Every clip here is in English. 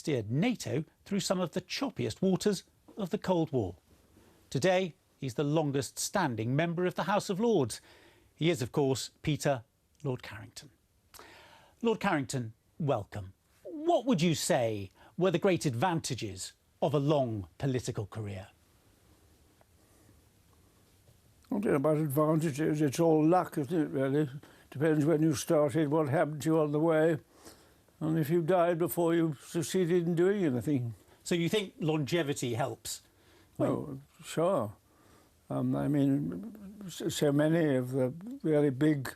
steered NATO through some of the choppiest waters of the Cold War. Today, he's the longest-standing member of the House of Lords. He is, of course, Peter Lord Carrington. Lord Carrington, welcome. What would you say were the great advantages of a long political career? I don't know about advantages. It's all luck, isn't it, really? Depends when you started, what happened to you on the way, and if you died before you succeeded in doing anything. So you think longevity helps? Oh, sure. I mean, so many of the really big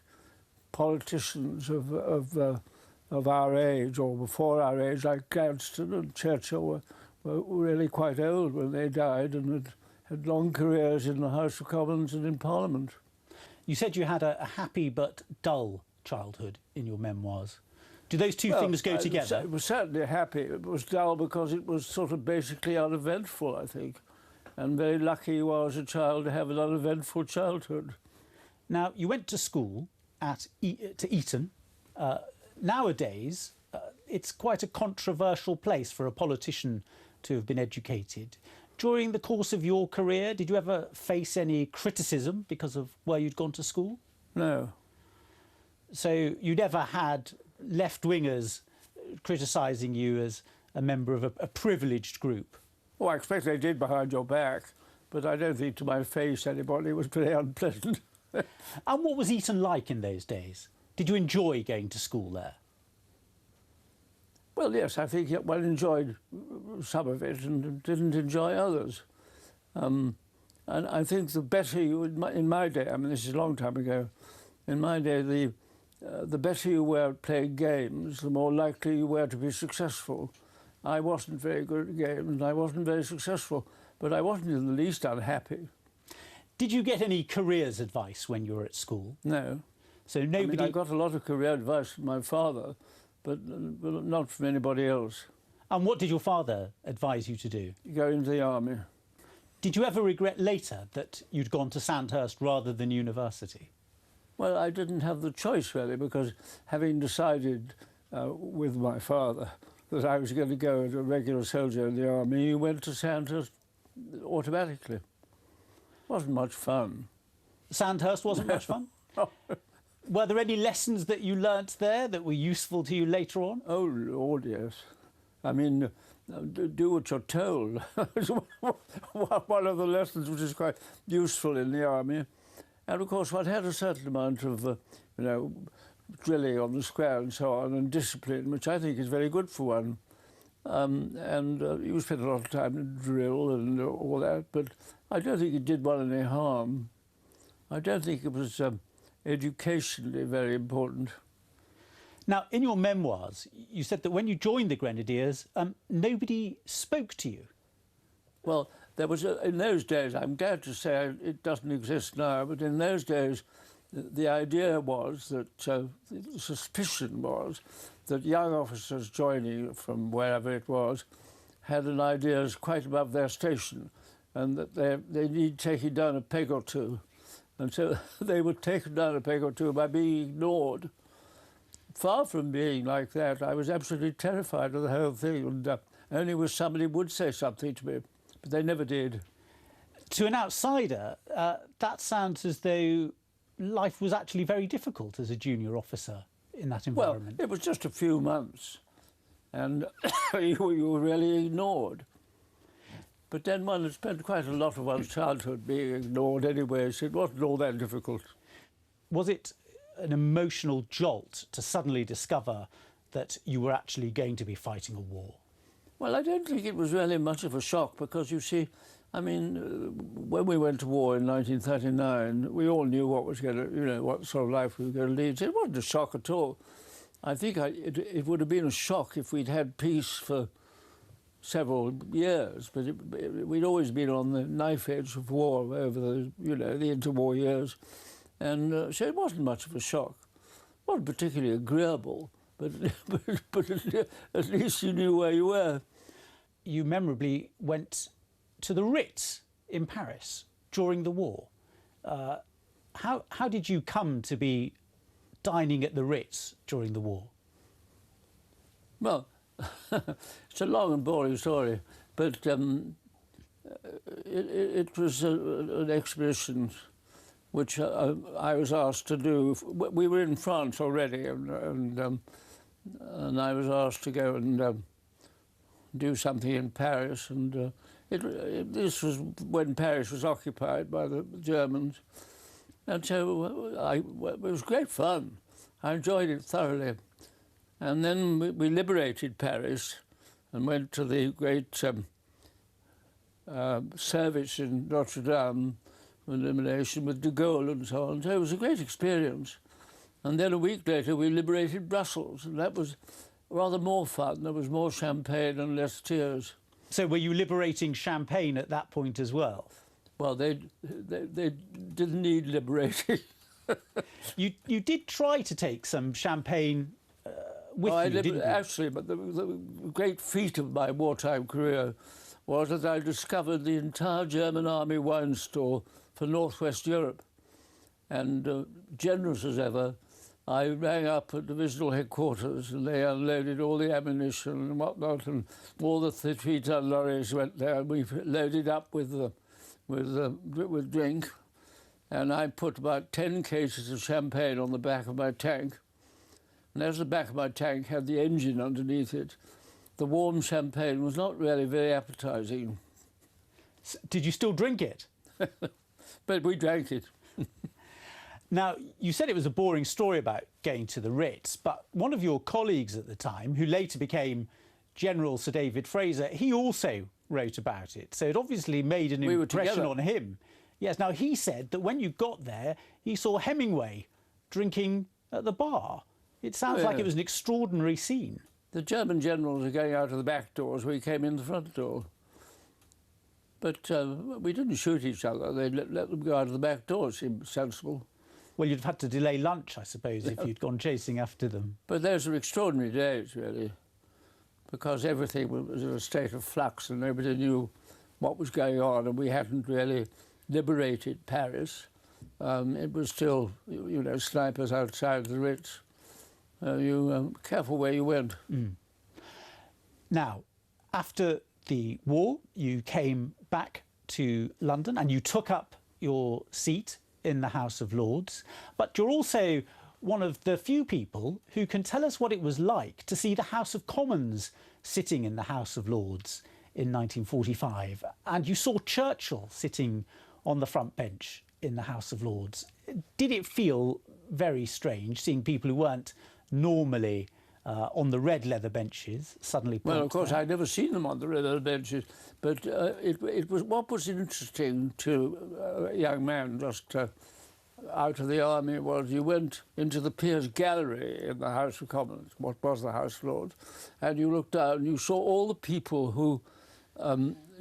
politicians of our age or before our age, like Gladstone and Churchill, were really quite old when they died and had long careers in the House of Commons and in Parliament. You said you had a happy but dull childhood in your memoirs. Do those two things go together? It was certainly happy. It was dull because it was sort of basically uneventful, I think. And very lucky you are as a child to have an uneventful childhood. Now, you went to school to Eton. Nowadays, it's quite a controversial place for a politician to have been educated. During the course of your career, did you ever face any criticism because of where you'd gone to school? No. So you never had left-wingers criticising you as a member of a privileged group? Oh, I expect they did behind your back, but I don't think to my face anybody was very unpleasant. And what was Eton like in those days? Did you enjoy going to school there? Well, yes, I think one enjoyed some of it and didn't enjoy others. And I think the better you, in my day, I mean, this is a long time ago, in my day, the better you were at playing games, the more likely you were to be successful. I wasn't very good at games and I wasn't very successful, but I wasn't in the least unhappy. Did you get any careers advice when you were at school? No. So nobody... I got a lot of career advice from my father, but not from anybody else. And what did your father advise you to do? Go into the army. Did you ever regret later that you'd gone to Sandhurst rather than university? Well, I didn't have the choice, really, because having decided with my father that I was going to go as a regular soldier in the army, he went to Sandhurst automatically. It wasn't much fun. Sandhurst wasn't much fun? Were there any lessons that you learnt there that were useful to you later on? Oh, Lord, yes. I mean, do what you're told. One of the lessons which is quite useful in the army. And, of course, one had a certain amount of, drilling on the square and so on, and discipline, which I think is very good for one. You spend a lot of time in drill and all that, but I don't think it did one any harm. I don't think it was educationally very important. Now, in your memoirs, you said that when you joined the Grenadiers, nobody spoke to you. Well, there was, in those days, I'm glad to say it doesn't exist now, but in those days, the idea was that, the suspicion was that young officers joining from wherever it was had an idea quite above their station and that they need taking down a peg or two. And so they were taken down a peg or two by being ignored. Far from being like that, I was absolutely terrified of the whole thing, and only wish somebody would say something to me, but they never did. To an outsider, that sounds as though life was actually very difficult as a junior officer in that environment. Well, it was just a few months, and you were really ignored. But then one had spent quite a lot of one's childhood being ignored anyway, so it wasn't all that difficult. Was it an emotional jolt to suddenly discover that you were actually going to be fighting a war? Well, I don't think it was really much of a shock because, you see, I mean, when we went to war in 1939, we all knew what was going to, what sort of life we were going to lead. So it wasn't a shock at all. I think it would have been a shock if we'd had peace for several years, but we'd always been on the knife edge of war over the, the interwar years. And so it wasn't much of a shock. It wasn't particularly agreeable, but at least you knew where you were. You memorably went to the Ritz in Paris during the war. How did you come to be dining at the Ritz during the war? Well, It's a long and boring story, but it was an expedition which I was asked to do. We were in France already, and I was asked to go and do something in Paris. And this was when Paris was occupied by the Germans, and so it was great fun. I enjoyed it thoroughly. And then we liberated Paris and went to the great service in Notre Dame, elimination with de Gaulle and so on. So it was a great experience. And then a week later we liberated Brussels, and that was rather more fun. There was more champagne and less tears. So were you liberating Champagne at that point as well? Well, they didn't need liberating. You did try to take some champagne with you, didn't you? Actually, but the great feat of my wartime career was that I discovered the entire German army wine store for Northwest Europe. And generous as ever, I rang up at divisional headquarters, and they unloaded all the ammunition and whatnot, and all the 3-ton lorries went there, and we loaded up with drink. And I put about 10 cases of champagne on the back of my tank. And as the back of my tank had the engine underneath it, the warm champagne was not really very appetizing. Did you still drink it? But we drank it. Now, you said it was a boring story about going to the Ritz, but one of your colleagues at the time, who later became General Sir David Fraser, he also wrote about it. So it obviously made an impression on him. Yes, now he said that when you got there, he saw Hemingway drinking at the bar. It sounds like it was an extraordinary scene. The German generals were going out of the back doors, we came in the front door. But we didn't shoot each other. They let them go out of the back door. It seemed sensible. Well, you'd have had to delay lunch, I suppose, if you'd gone chasing after them. But those were extraordinary days, really, because everything was in a state of flux and nobody knew what was going on, and we hadn't really liberated Paris. It was still, you know, snipers outside the Ritz. Careful where you went. Mm. Now, after the war, you came back to London and you took up your seat in the House of Lords, but you're also one of the few people who can tell us what it was like to see the House of Commons sitting in the House of Lords in 1945, and you saw Churchill sitting on the front bench in the House of Lords. Did it feel very strange seeing people who weren't normally on the red leather benches suddenly? Well, of course, I'd never seen them on the red leather benches, but it was what was interesting to a young man just out of the army was you went into the Peers Gallery in the House of Commons, what was the House of Lords, and you looked down and you saw all the people who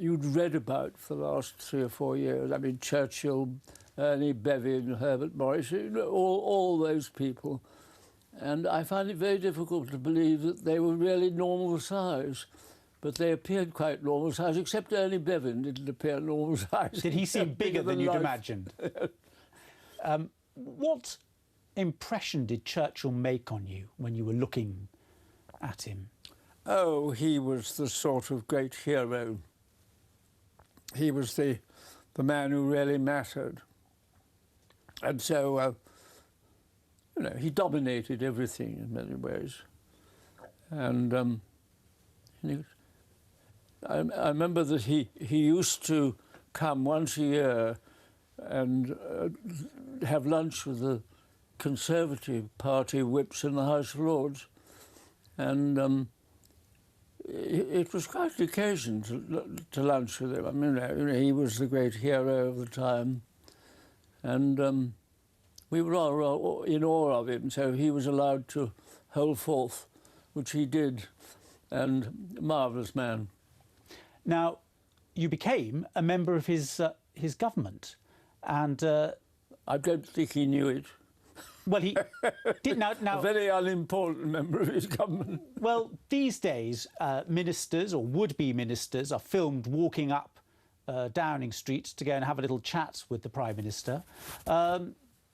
you'd read about for the last 3 or 4 years. I mean, Churchill, Ernie Bevin, Herbert Morris, you know, all those people. And I find it very difficult to believe that they were really normal size. But they appeared quite normal size, except Ernie Bevin didn't appear normal size. Did he seem bigger than you'd imagined? What impression did Churchill make on you when you were looking at him? Oh, he was the sort of great hero. He was the man who really mattered. And so, you know, he dominated everything in many ways. And I remember that he used to come once a year and have lunch with the Conservative Party whips in the House of Lords. And it was quite an occasion to lunch with him. I mean, he was the great hero of the time. And we were all in awe of him, so he was allowed to hold forth, which he did, and a marvellous man. Now, you became a member of his government, and I don't think he knew it. Well, he did now. A very unimportant member of his government. Well, these days, ministers or would-be ministers are filmed walking up Downing Street to go and have a little chat with the Prime Minister.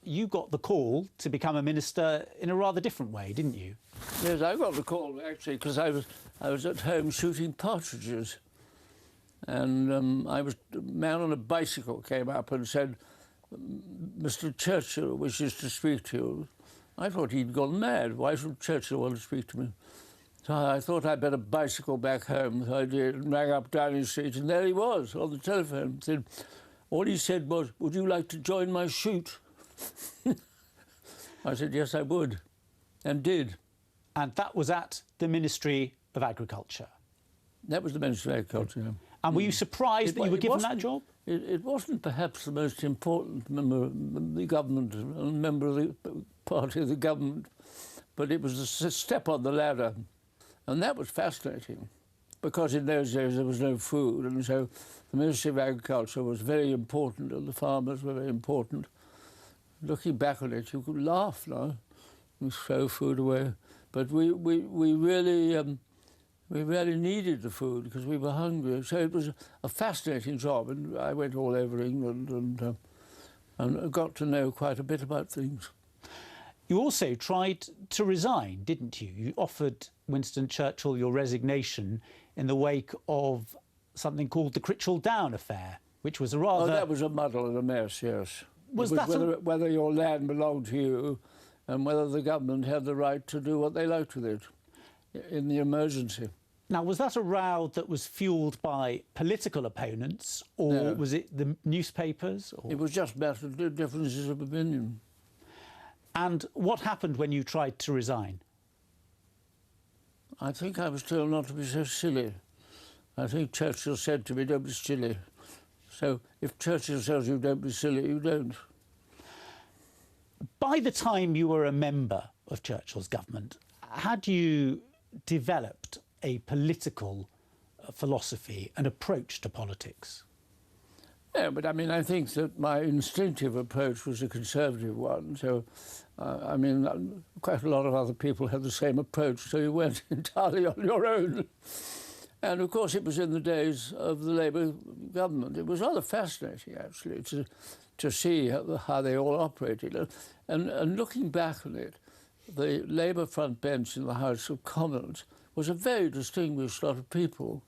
you got the call to become a minister in a rather different way, didn't you? Yes, I got the call, actually, because I was at home shooting partridges. And a man on a bicycle came up and said, "Mr. Churchill wishes to speak to you." I thought he'd gone mad. Why should Churchill want to speak to me? So I thought I'd better bicycle back home. So I did, and rang up Downing Street, and there he was on the telephone. All he said was, "Would you like to join my shoot?" I said, yes, I would, and did. And that was at the Ministry of Agriculture? That was the Ministry of Agriculture, yeah. And were you surprised that you were given that job? It wasn't perhaps the most important member of the government, member of the party of the government, but it was a step on the ladder. And that was fascinating, because in those days there was no food, and so the Ministry of Agriculture was very important, and the farmers were very important. Looking back on it, you could laugh now and throw food away. But we really needed the food because we were hungry. So it was a fascinating job, and I went all over England and got to know quite a bit about things. You also tried to resign, didn't you? You offered Winston Churchill your resignation in the wake of something called the Critchell Down affair, which was a rather... Oh, that was a muddle and a mess, yes. Was it that whether your land belonged to you and whether the government had the right to do what they liked with it in the emergency. Now, was that a row that was fuelled by political opponents, or was it the newspapers? Or... It was just matter of differences of opinion. And what happened when you tried to resign? I think I was told not to be so silly. I think Churchill said to me, "Don't be silly." So if Churchill tells you don't be silly, you don't. By the time you were a member of Churchill's government, had you developed a political philosophy, an approach to politics? Yeah, but I mean, I think that my instinctive approach was a conservative one. So, I mean, quite a lot of other people had the same approach, so you weren't entirely on your own. And of course, it was in the days of the Labour government. It was rather fascinating, actually, to see how they all operated. And looking back on it, the Labour front bench in the House of Commons was a very distinguished lot of people.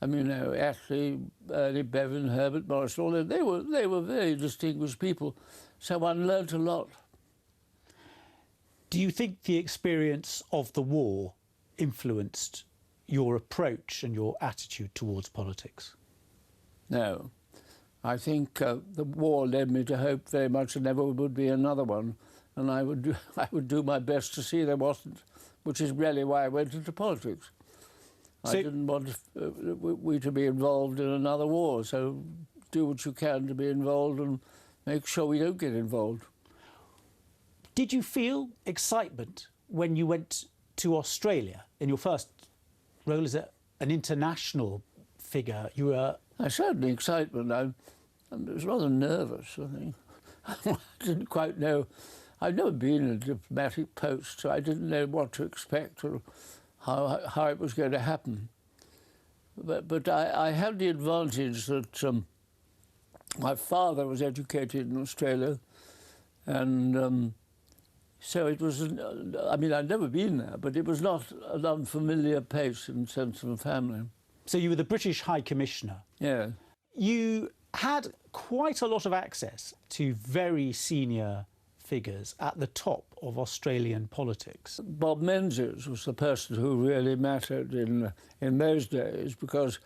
I mean, Attlee, Early Bevan, Herbert Morris, all that, they were very distinguished people. So one learnt a lot. Do you think the experience of the war influenced your approach and your attitude towards politics? No. I think the war led me to hope very much there never would be another one, and I would do my best to see there wasn't, which is really why I went into politics. So, I didn't want we to be involved in another war, so do what you can to be involved and make sure we don't get involved. Did you feel excitement when you went to Australia in your first role as an international figure? You were... I showed the excitement. I was rather nervous, I think. I didn't quite know. I'd never been in a diplomatic post, so I didn't know what to expect or how it was going to happen. But I had the advantage that my father was educated in Australia, and so it was, I mean, I'd never been there, but it was not an unfamiliar place in the sense of a family. So you were the British High Commissioner? Yeah. You had quite a lot of access to very senior figures at the top of Australian politics. Bob Menzies was the person who really mattered in those days because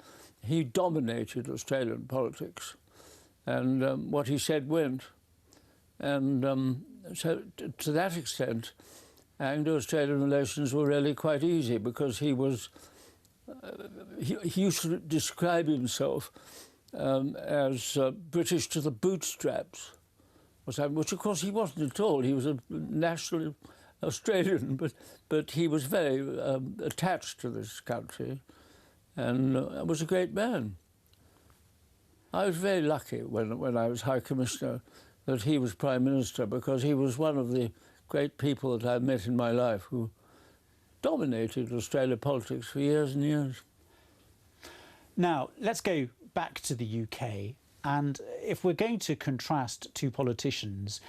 he dominated Australian politics, and what he said went. And so to that extent, Anglo-Australian relations were really quite easy because he was, he used to describe himself as British to the bootstraps, which of course he wasn't at all. He was a national Australian, but he was very attached to this country and was a great man. I was very lucky when I was High Commissioner that he was Prime Minister, because he was one of the great people that I've met in my life who dominated Australian politics for years and years. Now, let's go back to the UK, and if we're going to contrast two politicians,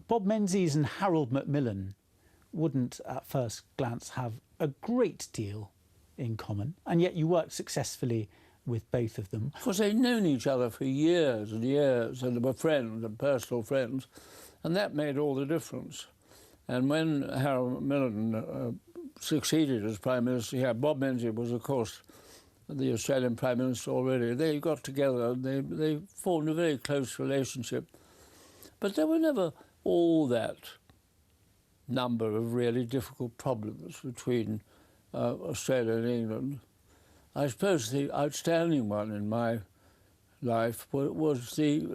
Bob Menzies and Harold Macmillan wouldn't at first glance have a great deal in common, and yet you worked successfully with both of them. Of course, they'd known each other for years and years, and they were friends and personal friends, and that made all the difference. And when Harold Macmillan succeeded as Prime Minister, yeah, Bob Menzies was, of course, the Australian Prime Minister already. They got together, they formed a very close relationship. But there were never all that number of really difficult problems between Australia and England. I suppose the outstanding one in my life was the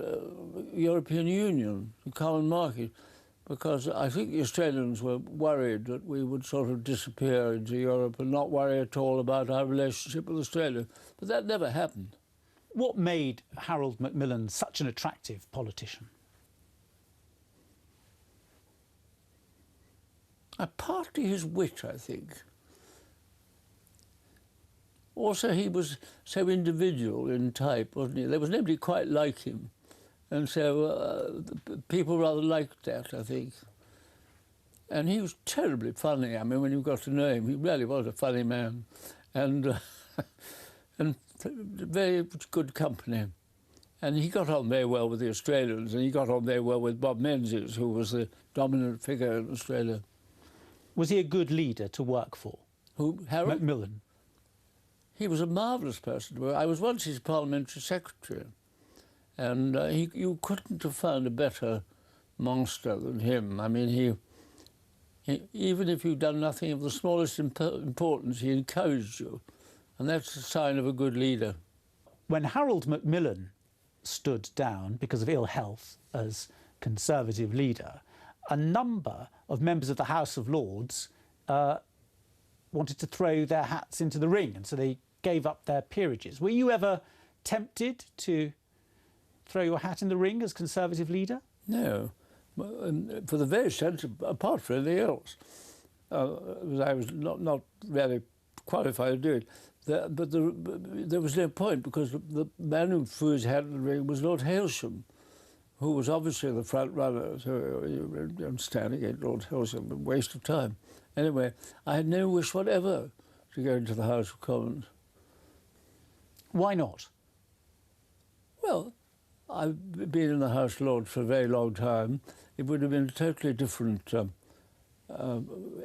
European Union, the common market, because I think the Australians were worried that we would sort of disappear into Europe and not worry at all about our relationship with Australia. But that never happened. What made Harold Macmillan such an attractive politician? Partly his wit, I think. Also, he was so individual in type, wasn't he? There was nobody quite like him. And so people rather liked that, I think. And he was terribly funny. I mean, when you got to know him, he really was a funny man. And, and very good company. And he got on very well with the Australians, and he got on very well with Bob Menzies, who was the dominant figure in Australia. Was he a good leader to work for? Who, Harold? Macmillan. He was a marvellous person to work. I was once his parliamentary secretary, and you couldn't have found a better monster than him. I mean, he even if you'd done nothing of the smallest importance, he encouraged you, and that's a sign of a good leader. When Harold Macmillan stood down because of ill health as Conservative leader, a number of members of the House of Lords wanted to throw their hats into the ring, and so they gave up their peerages. Were you ever tempted to throw your hat in the ring as Conservative leader? No, for the very sense, apart from anything else. I was not really qualified to do it. But there was no point, because the man who threw his hat in the ring was Lord Hailsham, who was obviously the front runner. So I'm standing against Lord Hailsham, a waste of time. Anyway, I had no wish whatever to go into the House of Commons. Why not? Well, I've been in the House of Lords for a very long time. It would have been a totally different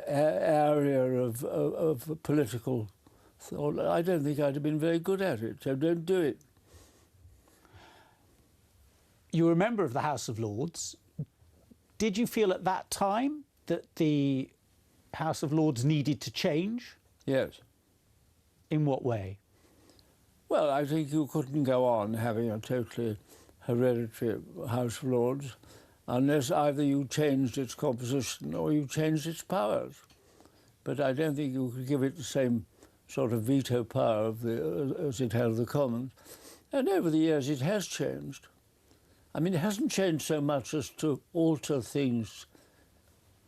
area of political thought. I don't think I'd have been very good at it, so don't do it. You were a member of the House of Lords. Did you feel at that time that the House of Lords needed to change? Yes. In what way? Well, I think you couldn't go on having a totally hereditary House of Lords unless either you changed its composition or you changed its powers. But I don't think you could give it the same sort of veto power as it had of the Commons. And over the years it has changed. I mean, it hasn't changed so much as to alter things,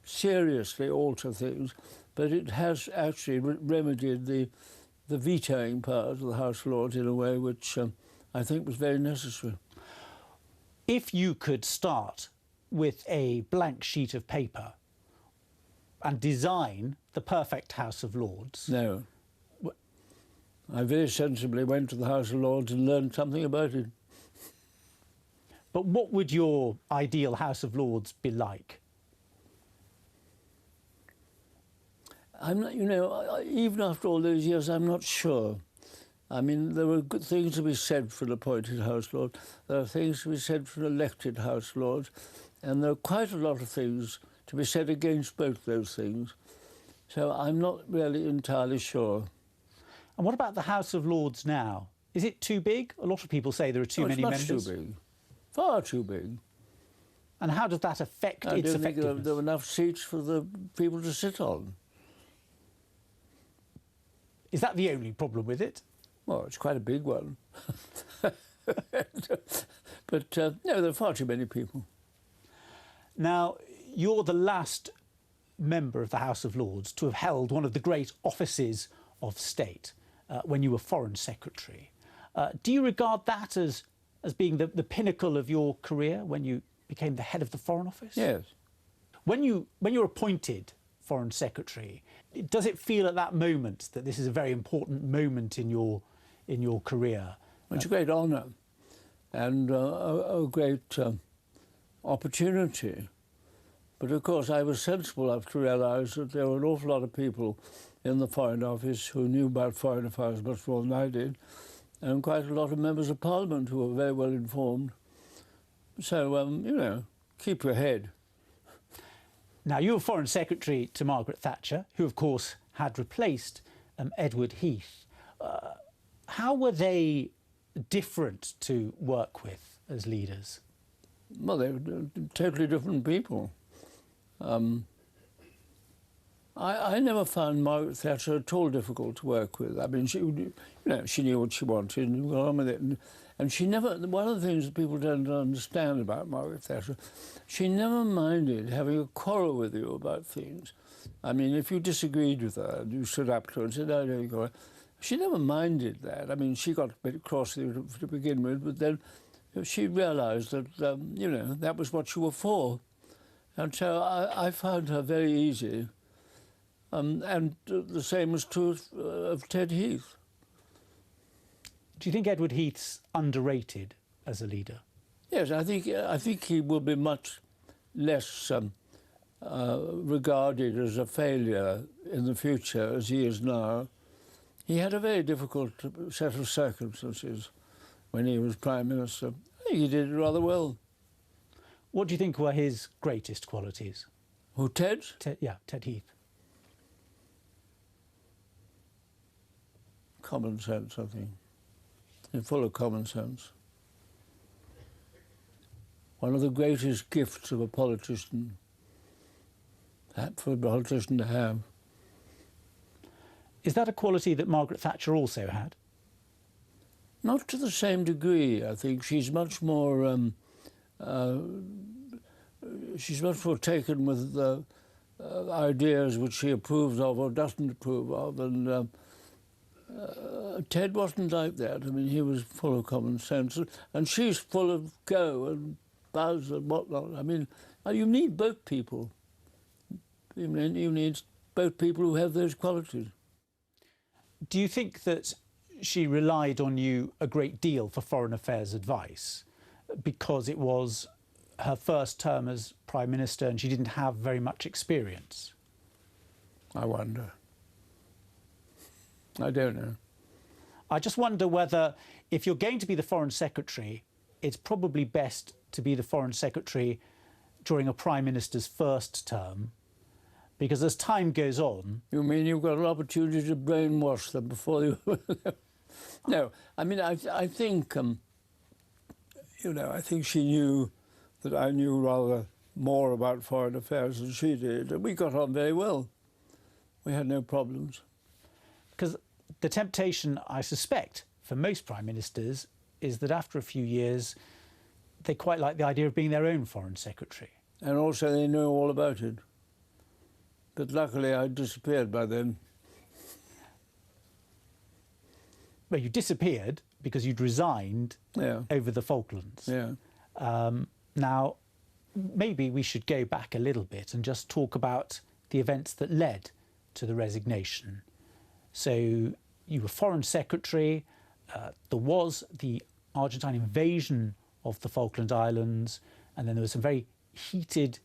seriously alter things, but it has actually remedied the vetoing powers of the House of Lords in a way which I think was very necessary. If you could start with a blank sheet of paper and design the perfect House of Lords... No. I very sensibly went to the House of Lords and learned something about it. But what would your ideal House of Lords be like? I'm not, you know, even after all those years, I'm not sure. I mean, there were good things to be said for an appointed House Lord. There are things to be said for an elected House Lord. And there are quite a lot of things to be said against both those things. So I'm not really entirely sure. And what about the House of Lords now? Is it too big? A lot of people say there are too many members. It's much too big. Far too big. And how does that affect its effectiveness? I don't think there were enough seats for the people to sit on. Is that the only problem with it? Well, it's quite a big one. But no, there are far too many people. Now, you're the last member of the House of Lords to have held one of the great offices of state when you were Foreign Secretary. Do you regard that as being the pinnacle of your career when you became the head of the Foreign Office? Yes, When you're appointed Foreign Secretary, does it feel at that moment that this is a very important moment in your career? It's a great honour and a great opportunity. But of course I was sensible enough to realise that there were an awful lot of people in the Foreign Office who knew about foreign affairs much more than I did, and quite a lot of members of Parliament who were very well informed. So, you know, keep your head. Now, you were Foreign Secretary to Margaret Thatcher, who of course had replaced Edward Heath. How were they different to work with as leaders? Well, they were totally different people. I never found Margaret Thatcher at all difficult to work with. I mean, she knew what she wanted and got on with it. And she never, one of the things that people don't understand about Margaret Thatcher, she never minded having a quarrel with you about things. I mean, if you disagreed with her and you stood up to her and said, "I don't go," she never minded that. I mean, she got a bit cross with you to begin with, but then she realised that, you know, that was what you were for. And so I found her very easy. And the same was true of Ted Heath. Do you think Edward Heath's underrated as a leader? Yes, I think he will be much less regarded as a failure in the future as he is now. He had a very difficult set of circumstances when he was Prime Minister. I think he did it rather well. What do you think were his greatest qualities? Who, Ted? Ted Heath. Common sense, I think. He's full of common sense. One of the greatest gifts of a politician, for a politician to have. Is that a quality that Margaret Thatcher also had? Not to the same degree, I think. She's much more taken with ideas which she approves of or doesn't approve of, and Ted wasn't like that. I mean, he was full of common sense, and she's full of go and buzz and whatnot. I mean, you need both people. You need both people who have those qualities. Do you think that she relied on you a great deal for foreign affairs advice because it was her first term as Prime Minister and she didn't have very much experience? I wonder. I don't know. I just wonder whether, if you're going to be the Foreign Secretary, it's probably best to be the Foreign Secretary during a Prime Minister's first term, because as time goes on... You mean you've got an opportunity to brainwash them before you... No, I mean, I think, you know, I think she knew that I knew rather more about foreign affairs than she did, and we got on very well. We had no problems. Because the temptation, I suspect, for most Prime Ministers is that after a few years, they quite like the idea of being their own Foreign Secretary. And also they know all about it. But luckily I disappeared by then. Well, you disappeared because you'd resigned over the Falklands. Yeah. Now, maybe we should go back a little bit and just talk about the events that led to the resignation. So you were Foreign Secretary, there was the Argentine invasion of the Falkland Islands, and then there were some very heated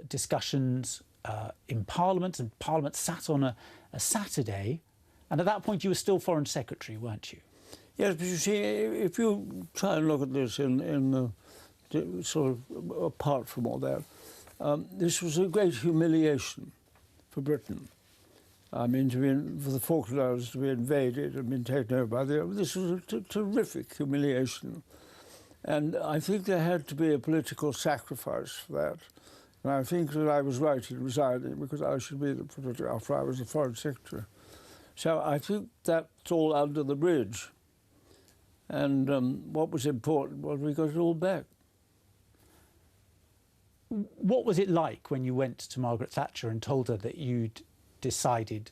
discussions in Parliament, and Parliament sat on a Saturday, and at that point you were still Foreign Secretary, weren't you? Yes, but you see, if you try and look at this in sort of apart from all that, this was a great humiliation for Britain. I mean, for the Falkland Islands to be invaded and been taken over by this was a terrific humiliation. And I think there had to be a political sacrifice for that. And I think that I was right in resigning because I should be after I was the Foreign Secretary. So I think that's all under the bridge. And what was important was we got it all back. What was it like when you went to Margaret Thatcher and told her that you'd decided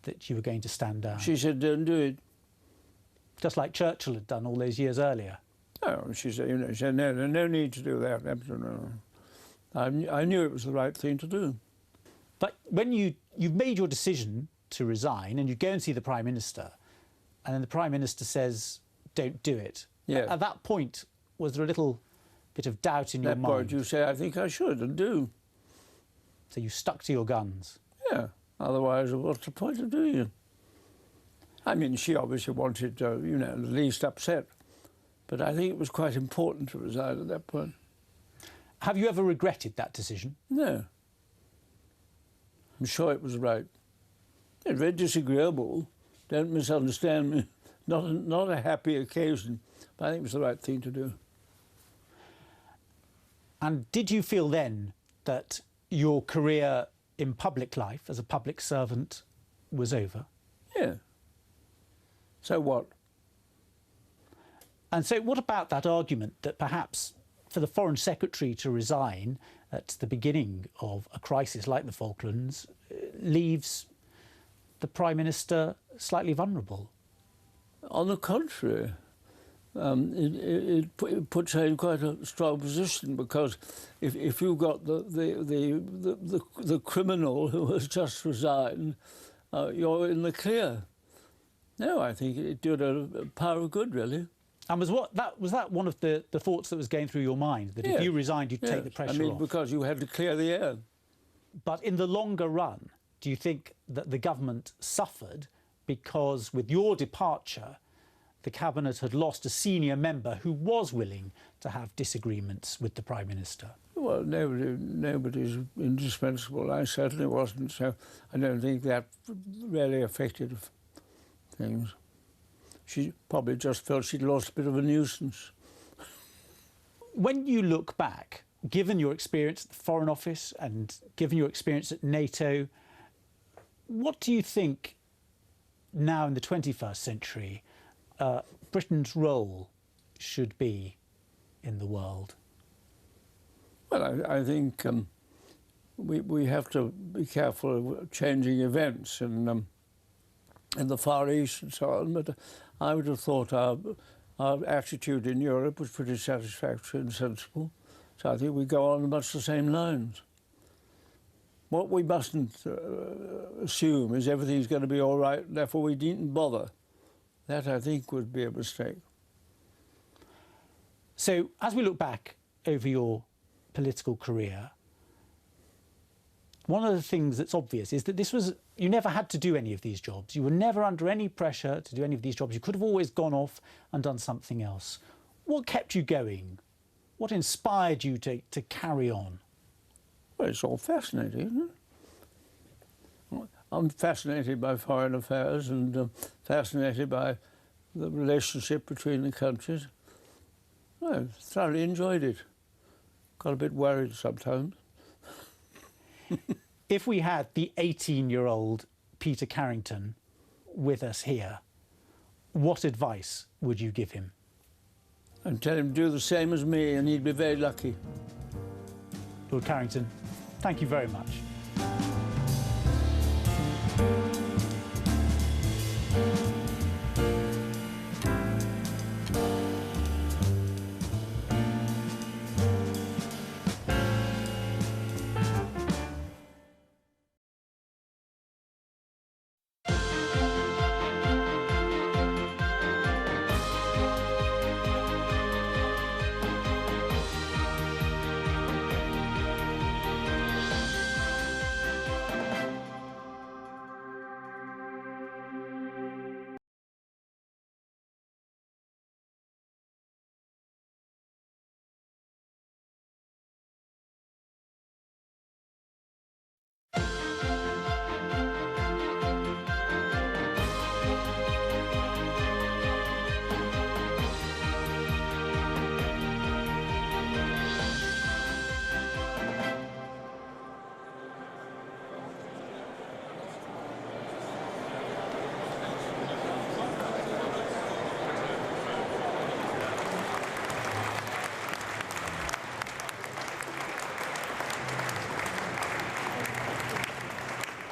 that you were going to stand down? She said, "Don't do it." Just like Churchill had done all those years earlier. No, she said, no, no need to do that. No. I knew it was the right thing to do. But when you've made your decision to resign and you go and see the Prime Minister, and then the Prime Minister says, don't do it. Yeah. At that point, was there a little bit of doubt in your mind? At that point you say, I think I should and do. So you stuck to your guns? Yeah. Otherwise, what's the point of doing it? I mean, she obviously wanted, you know, the least upset. But I think it was quite important to resign at that point. Have you ever regretted that decision? No. I'm sure it was right. It's very disagreeable. Don't misunderstand me. Not a happy occasion, but I think it was the right thing to do. And did you feel then that your career in public life as a public servant was over? Yeah. So what? And so what about that argument that perhaps for the Foreign Secretary to resign at the beginning of a crisis like the Falklands leaves the Prime Minister slightly vulnerable? On the contrary, it puts her in quite a strong position, because if you've got the criminal who has just resigned, you're in the clear. No, I think it did a power of good, really. And was that one of the thoughts that was going through your mind, that if you resigned, you'd take the pressure off? Because you had to clear the air. But in the longer run, do you think that the government suffered because with your departure, the Cabinet had lost a senior member who was willing to have disagreements with the Prime Minister? Well, nobody's indispensable. I certainly wasn't, so I don't think that really affected things. She probably just felt she'd lost a bit of a nuisance. When you look back, given your experience at the Foreign Office and given your experience at NATO, what do you think now in the 21st century Britain's role should be in the world? Well, I think we have to be careful of changing events in the Far East and so on, but I would have thought our attitude in Europe was pretty satisfactory and sensible. So I think we go on much the same lines. What we mustn't assume is everything's going to be all right, and therefore we needn't bother. That, I think, would be a mistake. So, as we look back over your political career, one of the things that's obvious is that you never had to do any of these jobs. You were never under any pressure to do any of these jobs. You could have always gone off and done something else. What kept you going? What inspired you to carry on? Well, it's all fascinating, isn't it? I'm fascinated by foreign affairs and fascinated by the relationship between the countries. I thoroughly enjoyed it. Got a bit worried sometimes. If we had the 18-year-old Peter Carrington with us here, what advice would you give him? And tell him to do the same as me, and he'd be very lucky. Lord Carrington, thank you very much.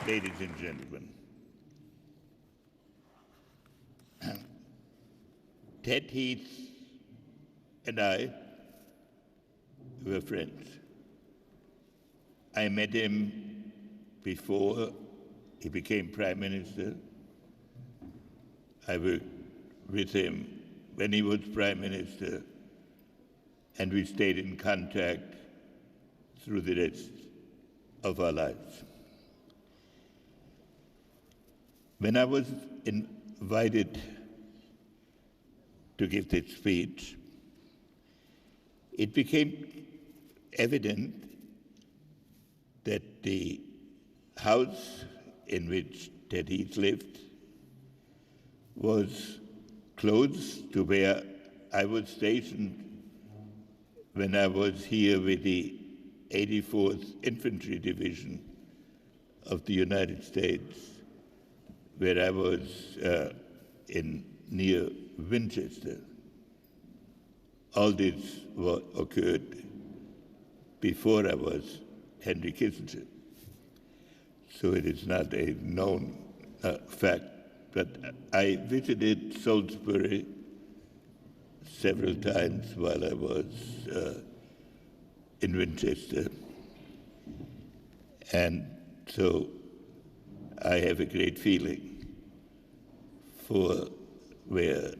Ladies and gentlemen, Ted Heath and I were friends. I met him before he became Prime Minister. I worked with him when he was Prime Minister, and we stayed in contact through the rest of our lives. When I was invited to give this speech, it became evident that the house in which Ted Heath lived was close to where I was stationed when I was here with the 84th Infantry Division of the United States, where I was near Winchester. All this occurred before I was Henry Kissinger. So it is not a known fact. But I visited Salisbury several times while I was in Winchester. And so I have a great feeling for where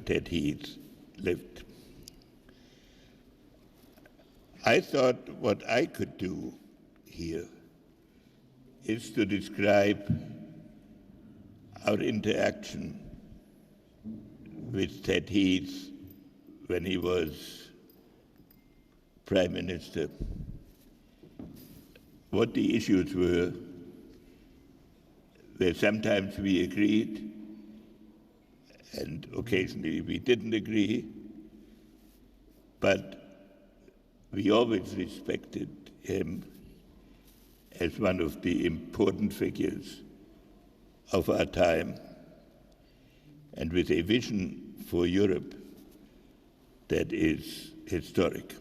Ted Heath lived. I thought what I could do here is to describe our interaction with Ted Heath when he was Prime Minister, what the issues were, where sometimes we agreed and occasionally we didn't agree, but we always respected him as one of the important figures of our time, and with a vision for Europe that is historic.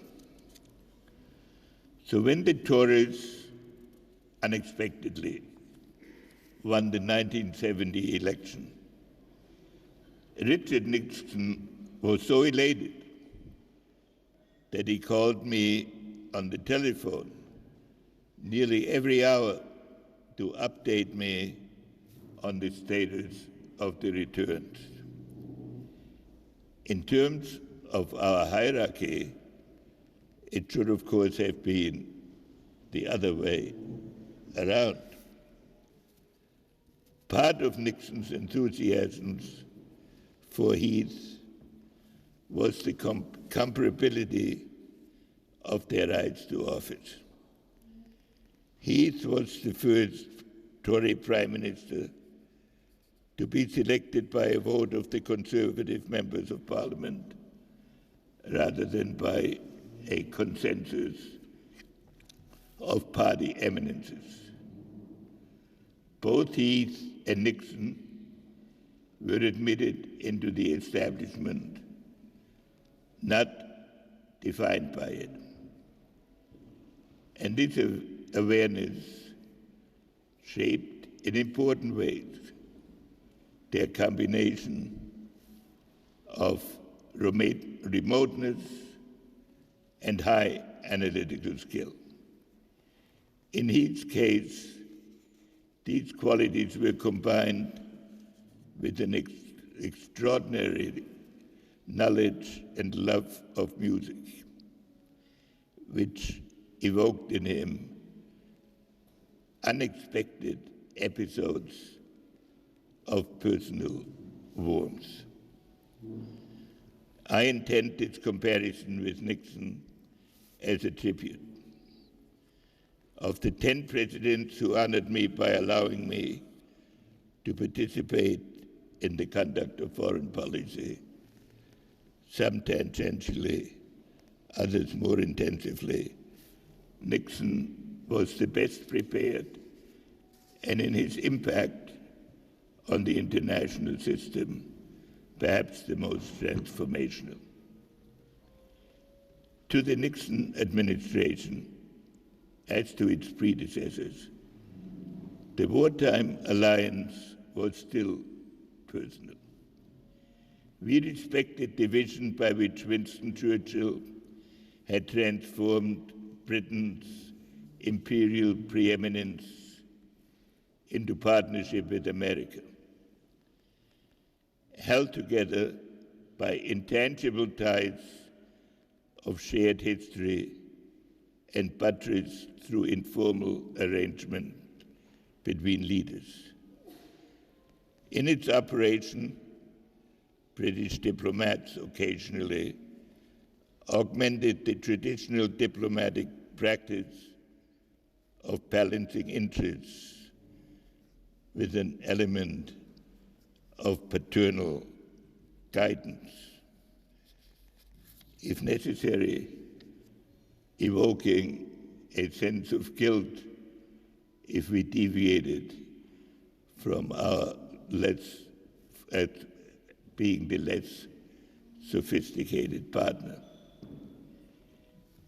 So when the Tories unexpectedly won the 1970 election, Richard Nixon was so elated that he called me on the telephone nearly every hour to update me on the status of the returns. In terms of our hierarchy, it should, of course, have been the other way around. Part of Nixon's enthusiasms for Heath was the comparability of their rights to office. Heath was the first Tory Prime Minister to be selected by a vote of the Conservative members of Parliament rather than by a consensus of party eminences. Both Heath and Nixon were admitted into the establishment, not defined by it. And this awareness shaped in important ways their combination of remoteness and high analytical skill. In Heath's case, these qualities were combined with an extraordinary knowledge and love of music, which evoked in him unexpected episodes of personal warmth. I intend this comparison with Nixon as a tribute. Of the 10 presidents who honored me by allowing me to participate in the conduct of foreign policy, some tangentially, others more intensively, Nixon was the best prepared, and in his impact on the international system, perhaps the most transformational. To the Nixon administration, as to its predecessors, the wartime alliance was still personal. We respected the vision by which Winston Churchill had transformed Britain's imperial preeminence into partnership with America, held together by intangible ties of shared history and buttressed through informal arrangement between leaders. In its operation, British diplomats occasionally augmented the traditional diplomatic practice of balancing interests with an element of paternal guidance, if necessary, evoking a sense of guilt if we deviated from our being the less sophisticated partner.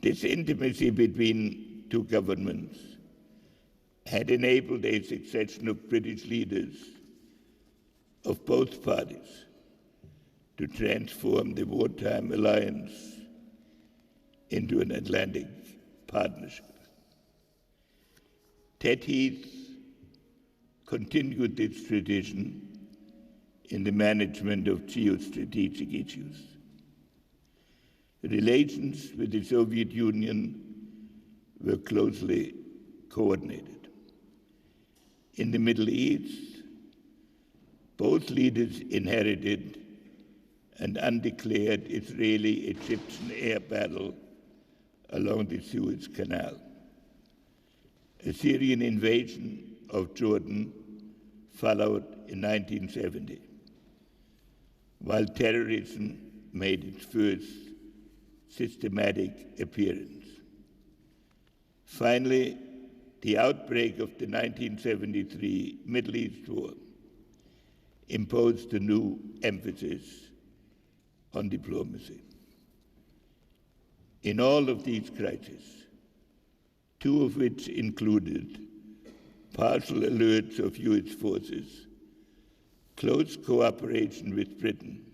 This intimacy between two governments had enabled a succession of British leaders of both parties to transform the wartime alliance into an Atlantic partnership. Ted Heath continued this tradition in the management of geostrategic issues. Relations with the Soviet Union were closely coordinated. In the Middle East, both leaders inherited an undeclared Israeli-Egyptian air battle along the Suez Canal. A Syrian invasion of Jordan followed in 1970, while terrorism made its first systematic appearance. Finally, the outbreak of the 1973 Middle East War imposed a new emphasis on diplomacy. In all of these crises, two of which included partial alerts of US forces, close cooperation with Britain,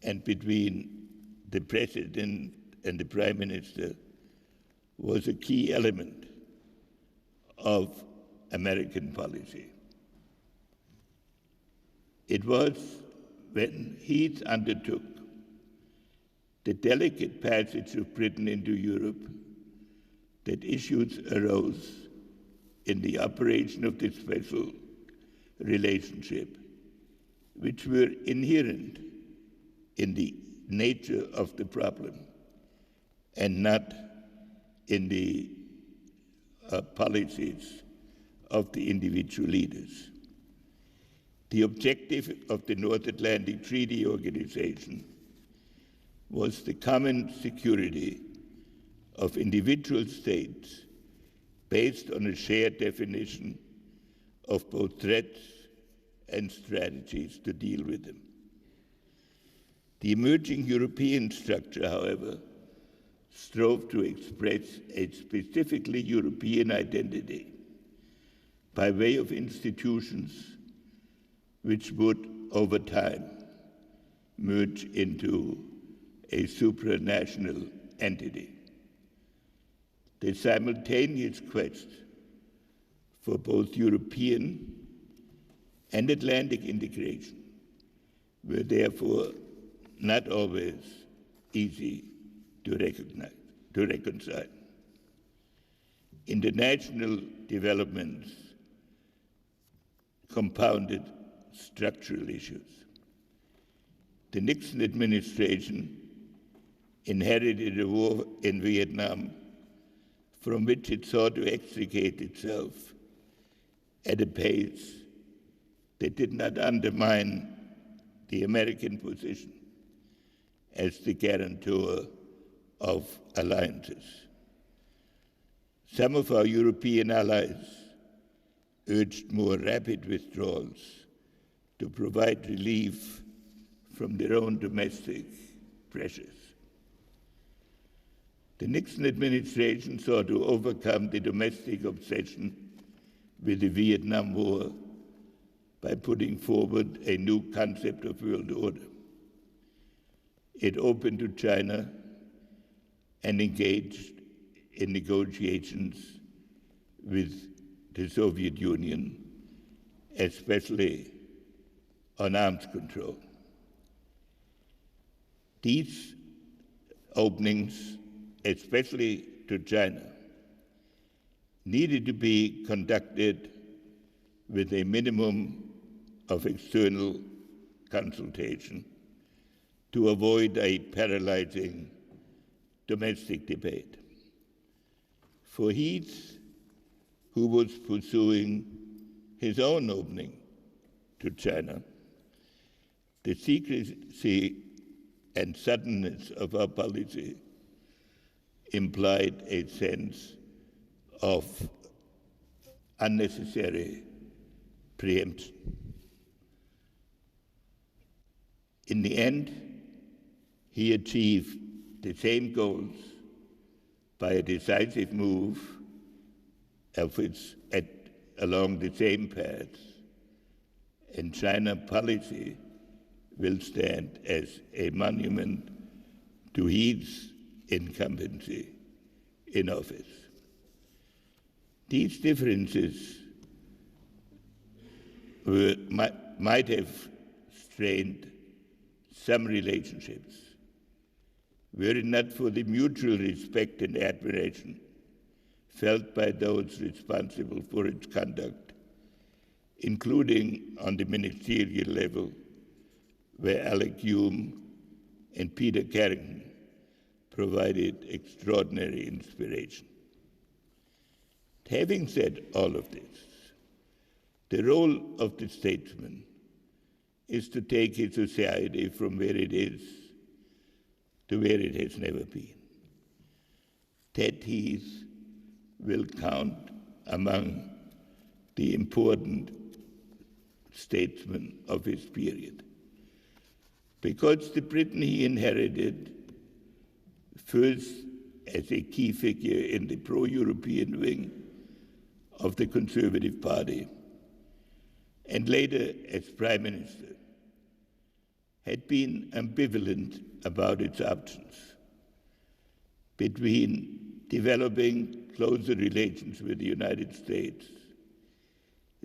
and between the President and the Prime Minister was a key element of American policy. It was when Heath undertook the delicate passage of Britain into Europe that issues arose in the operation of this special relationship, which were inherent in the nature of the problem and not in the policies of the individual leaders. The objective of the North Atlantic Treaty Organization was the common security of individual states based on a shared definition of both threats and strategies to deal with them. The emerging European structure, however, strove to express a specifically European identity by way of institutions which would, over time, merge into a supranational entity. The simultaneous quest for both European and Atlantic integration were therefore not always easy to reconcile. International developments compounded structural issues. The Nixon administration inherited a war in Vietnam from which it sought to extricate itself at a pace that did not undermine the American position as the guarantor of alliances. Some of our European allies urged more rapid withdrawals to provide relief from their own domestic pressures. The Nixon administration sought to overcome the domestic obsession with the Vietnam War by putting forward a new concept of world order. It opened to China and engaged in negotiations with the Soviet Union, especially on arms control. These openings, especially to China, needed to be conducted with a minimum of external consultation to avoid a paralyzing domestic debate. For Heath, who was pursuing his own opening to China, the secrecy and suddenness of our policy implied a sense of unnecessary preemption. In the end, he achieved the same goals by a decisive move along the same path, and China policy will stand as a monument to Heath's incumbency in office. These differences might have strained some relationships, were it not for the mutual respect and admiration felt by those responsible for its conduct, including on the ministerial level, where Alec Hume and Peter Carrington provided extraordinary inspiration. Having said all of this, the role of the statesman is to take his society from where it is to where it has never been. Ted Heath will count among the important statesmen of his period, because the Britain he inherited, first as a key figure in the pro-European wing of the Conservative Party, and later as Prime Minister, had been ambivalent about its options between developing closer relations with the United States,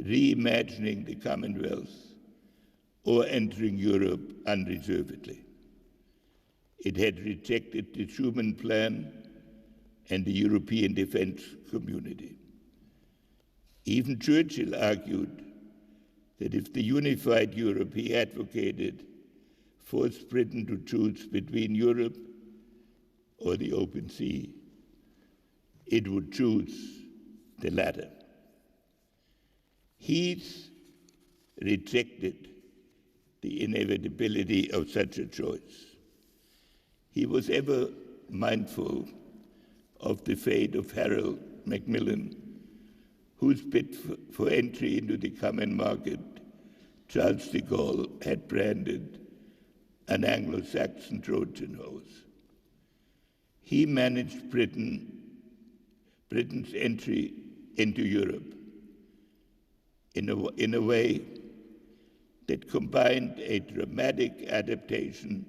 reimagining the Commonwealth, or entering Europe unreservedly. It had rejected the Schuman Plan and the European Defence Community. Even Churchill argued that if the unified Europe he advocated forced Britain to choose between Europe or the open sea, it would choose the latter. Heath rejected the inevitability of such a choice. He was ever mindful of the fate of Harold Macmillan, whose bid for entry into the common market Charles de Gaulle had branded an Anglo-Saxon Trojan horse. He managed Britain's entry into Europe in a way that combined a dramatic adaptation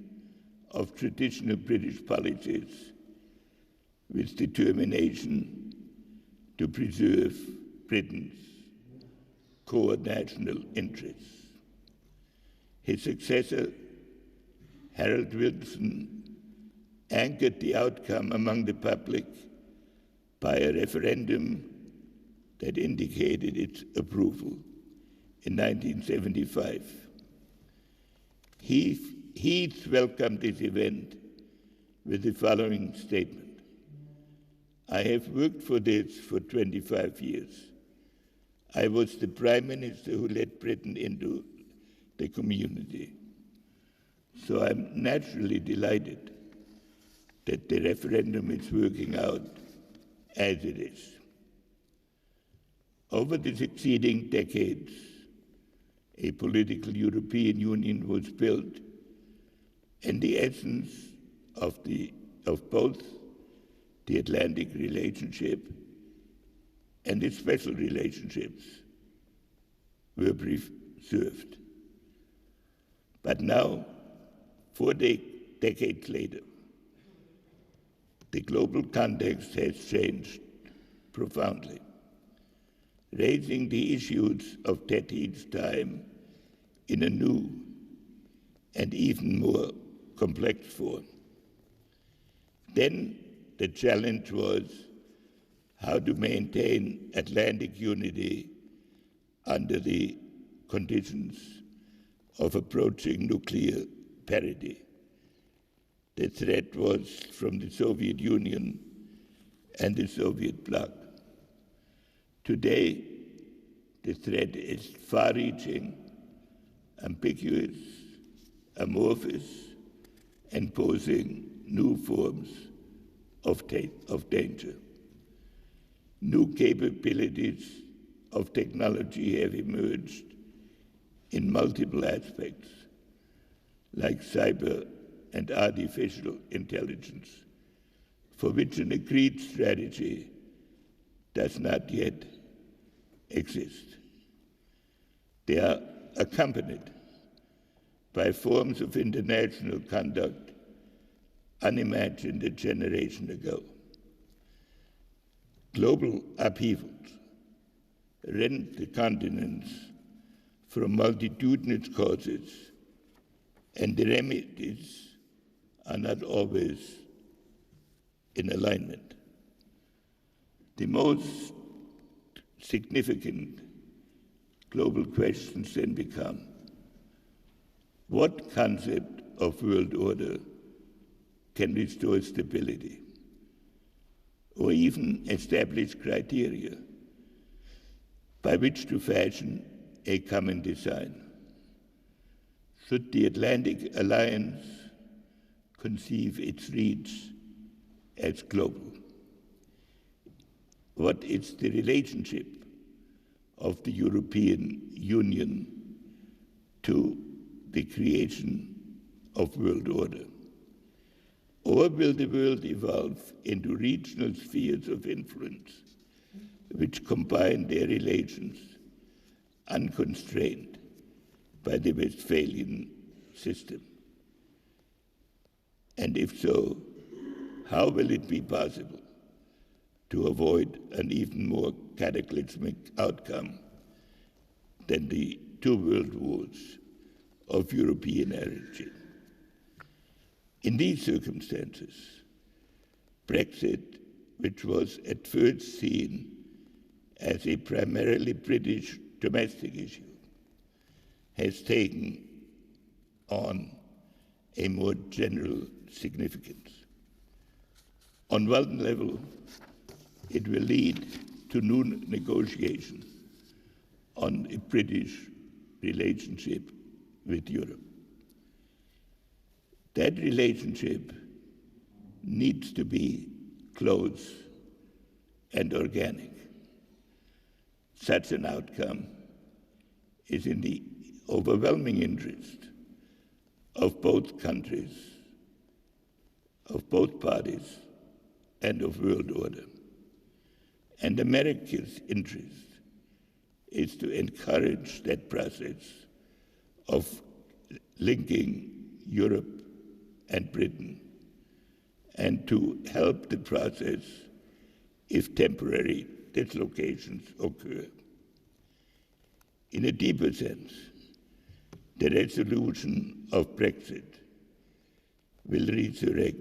of traditional British policies with determination to preserve Britain's core national interests. His successor, Harold Wilson, anchored the outcome among the public by a referendum that indicated its approval in 1975. Heath welcomed this event with the following statement: "I have worked for this for 25 years. I was the Prime Minister who led Britain into the community. So I'm naturally delighted that the referendum is working out as it is." Over the succeeding decades, a political European Union was built, and the essence of both the Atlantic relationship and its special relationships were preserved. But now, 4 decades later, the global context has changed profoundly, raising the issues of that Heath's time in a new and even more complex form. Then the challenge was how to maintain Atlantic unity under the conditions of approaching nuclear parity. The threat was from the Soviet Union and the Soviet bloc. Today, the threat is far-reaching, ambiguous, amorphous, and posing new forms of danger. New capabilities of technology have emerged in multiple aspects, like cyber and artificial intelligence, for which an agreed strategy does not yet exist. They are accompanied by forms of international conduct unimagined a generation ago. Global upheavals rend the continents from multitudinous causes, and the remedies are not always in alignment. The most significant global questions then become: what concept of world order can restore stability, or even establish criteria by which to fashion a common design? Should the Atlantic Alliance conceive its reach as global? What is the relationship of the European Union to the creation of world order? Or will the world evolve into regional spheres of influence which combine their relations unconstrained by the Westphalian system? And if so, how will it be possible to avoid an even more cataclysmic outcome than the two world wars of European origin? In these circumstances, Brexit, which was at first seen as a primarily British domestic issue, has taken on a more general significance. On one level, it will lead to new negotiations on a British relationship with Europe. That relationship needs to be close and organic. Such an outcome is in the overwhelming interest of both countries, of both parties, and of world order. And America's interest is to encourage that process of linking Europe and Britain, and to help the process if temporary dislocations occur. In a deeper sense, the resolution of Brexit will resurrect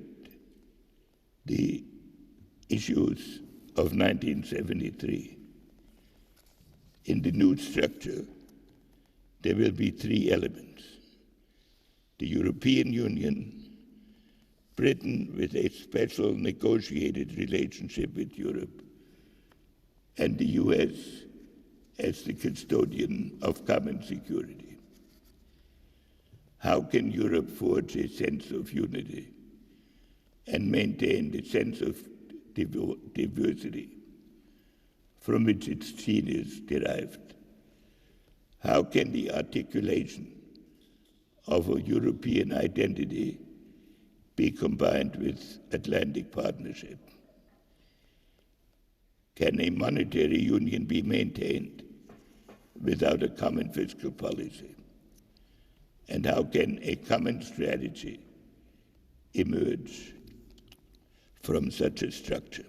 the issues of 1973. In the new structure, there will be three elements: the European Union, Britain with a special negotiated relationship with Europe, and the US as the custodian of common security. How can Europe forge a sense of unity and maintain the sense of diversity from which its genius derived? How can the articulation of a European identity be combined with Atlantic partnership? Can a monetary union be maintained without a common fiscal policy? And how can a common strategy emerge from such a structure.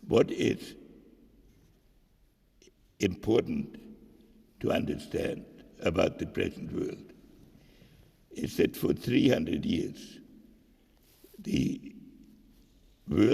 What is important to understand about the present world is that for 300 years, the world